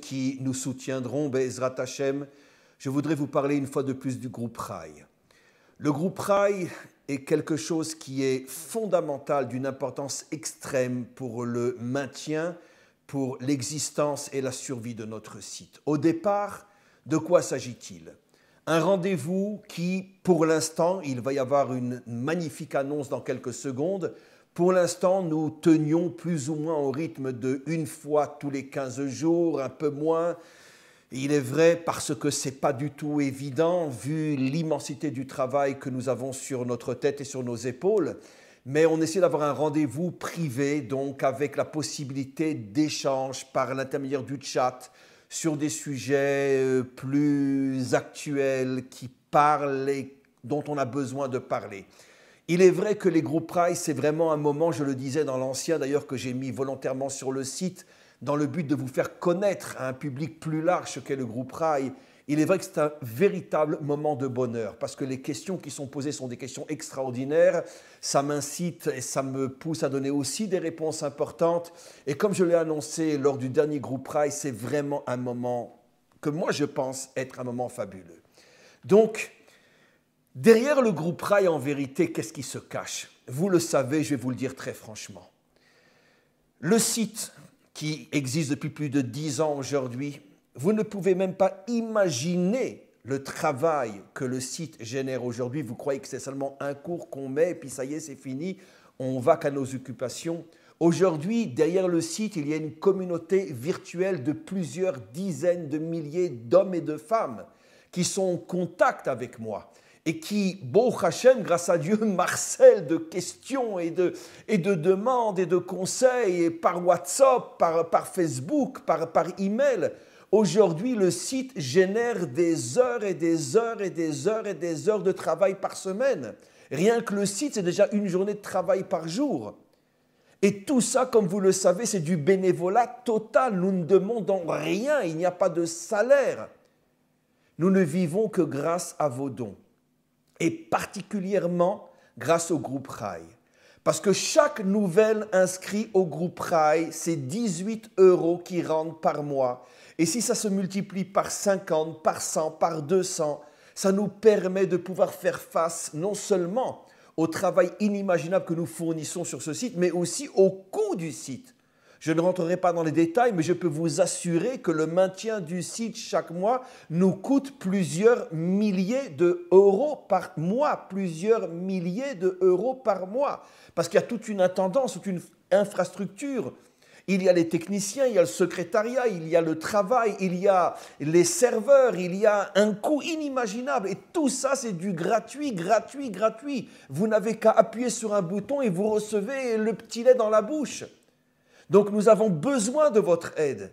qui nous soutiendront, Be'ezrat Hashem, je voudrais vous parler une fois de plus du groupe Rai. Le groupe Rai est quelque chose qui est fondamental, d'une importance extrême pour le maintien, pour l'existence et la survie de notre site. Au départ, de quoi s'agit-il? Un rendez-vous qui, pour l'instant, il va y avoir une magnifique annonce dans quelques secondes. Pour l'instant, nous tenions plus ou moins au rythme de une fois tous les 15 jours, un peu moins. Il est vrai parce que ce n'est pas du tout évident, vu l'immensité du travail que nous avons sur notre tête et sur nos épaules. Mais on essaie d'avoir un rendez-vous privé, donc avec la possibilité d'échange par l'intermédiaire du chat, sur des sujets plus actuels qui parlent et dont on a besoin de parler. Il est vrai que les groupes Rai, c'est vraiment un moment, je le disais dans l'ancien d'ailleurs, que j'ai mis volontairement sur le site, dans le but de vous faire connaître à un public plus large qu'est le groupe Rai. Il est vrai que c'est un véritable moment de bonheur, parce que les questions qui sont posées sont des questions extraordinaires. Ça m'incite et ça me pousse à donner aussi des réponses importantes. Et comme je l'ai annoncé lors du dernier groupe Rai, c'est vraiment un moment que moi je pense être un moment fabuleux. Donc, derrière le groupe Rai, en vérité, qu'est-ce qui se cache? Vous le savez, je vais vous le dire très franchement. Le site qui existe depuis plus de 10 ans aujourd'hui, vous ne pouvez même pas imaginer le travail que le site génère aujourd'hui. Vous croyez que c'est seulement un cours qu'on met et puis ça y est, c'est fini, on va qu'à nos occupations. Aujourd'hui, derrière le site, il y a une communauté virtuelle de plusieurs dizaines de milliers d'hommes et de femmes qui sont en contact avec moi et qui, Baruch Hashem, grâce à Dieu, marcellent de questions et de demandes et de conseils et par WhatsApp, par Facebook, par email. Aujourd'hui, le site génère des heures et des heures et des heures et des heures de travail par semaine. Rien que le site, c'est déjà une journée de travail par jour. Et tout ça, comme vous le savez, c'est du bénévolat total. Nous ne demandons rien, il n'y a pas de salaire. Nous ne vivons que grâce à vos dons. Et particulièrement grâce au groupe Rai. Parce que chaque nouvel inscrit au groupe Rai, c'est 18 € qui rentrent par mois. Et si ça se multiplie par 50, par 100, par 200, ça nous permet de pouvoir faire face non seulement au travail inimaginable que nous fournissons sur ce site, mais aussi au coût du site. Je ne rentrerai pas dans les détails, mais je peux vous assurer que le maintien du site chaque mois nous coûte plusieurs milliers d'euros par mois, plusieurs milliers d'euros par mois. Parce qu'il y a toute une intendance, toute une infrastructure. Il y a les techniciens, il y a le secrétariat, il y a le travail, il y a les serveurs, il y a un coût inimaginable. Et tout ça, c'est du gratuit, gratuit, gratuit. Vous n'avez qu'à appuyer sur un bouton et vous recevez le petit lait dans la bouche. Donc nous avons besoin de votre aide.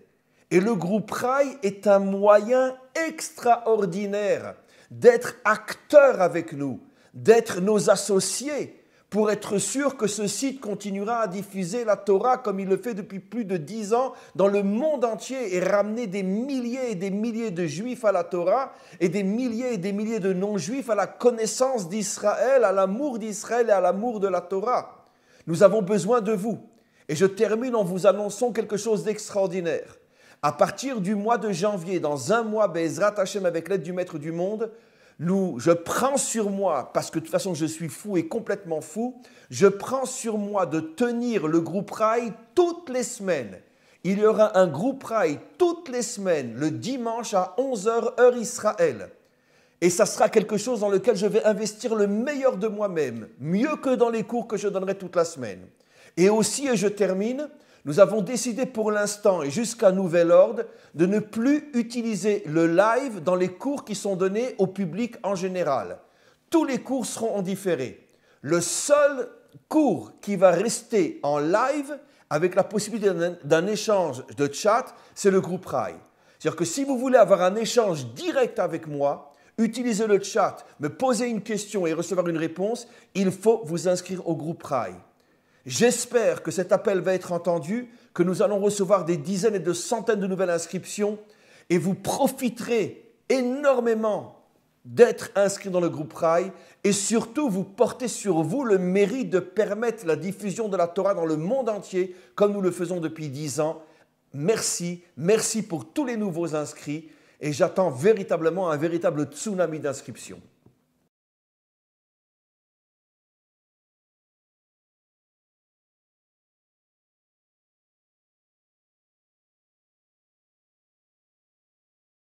Et le groupe Rai est un moyen extraordinaire d'être acteur avec nous, d'être nos associés, pour être sûr que ce site continuera à diffuser la Torah comme il le fait depuis plus de 10 ans dans le monde entier et ramener des milliers et des milliers de juifs à la Torah et des milliers de non-juifs à la connaissance d'Israël, à l'amour d'Israël et à l'amour de la Torah. Nous avons besoin de vous. Et je termine en vous annonçant quelque chose d'extraordinaire. À partir du mois de janvier, dans un mois, Be'ezrat Hashem, avec l'aide du Maître du Monde, je prends sur moi, parce que de toute façon je suis fou et complètement fou, je prends sur moi de tenir le groupe Rai toutes les semaines. Il y aura un groupe Rai toutes les semaines, le dimanche à 11h, heure Israël. Et ça sera quelque chose dans lequel je vais investir le meilleur de moi-même, mieux que dans les cours que je donnerai toute la semaine. Et aussi, et je termine, nous avons décidé pour l'instant et jusqu'à nouvel ordre de ne plus utiliser le live dans les cours qui sont donnés au public en général. Tous les cours seront en différé. Le seul cours qui va rester en live avec la possibilité d'un échange de chat, c'est le groupe Rai. C'est-à-dire que si vous voulez avoir un échange direct avec moi, utilisez le chat, me poser une question et recevoir une réponse, il faut vous inscrire au groupe Rai. J'espère que cet appel va être entendu, que nous allons recevoir des dizaines et de centaines de nouvelles inscriptions et vous profiterez énormément d'être inscrit dans le groupe Rai et surtout vous portez sur vous le mérite de permettre la diffusion de la Torah dans le monde entier comme nous le faisons depuis 10 ans merci, merci pour tous les nouveaux inscrits et j'attends véritablement un véritable tsunami d'inscriptions.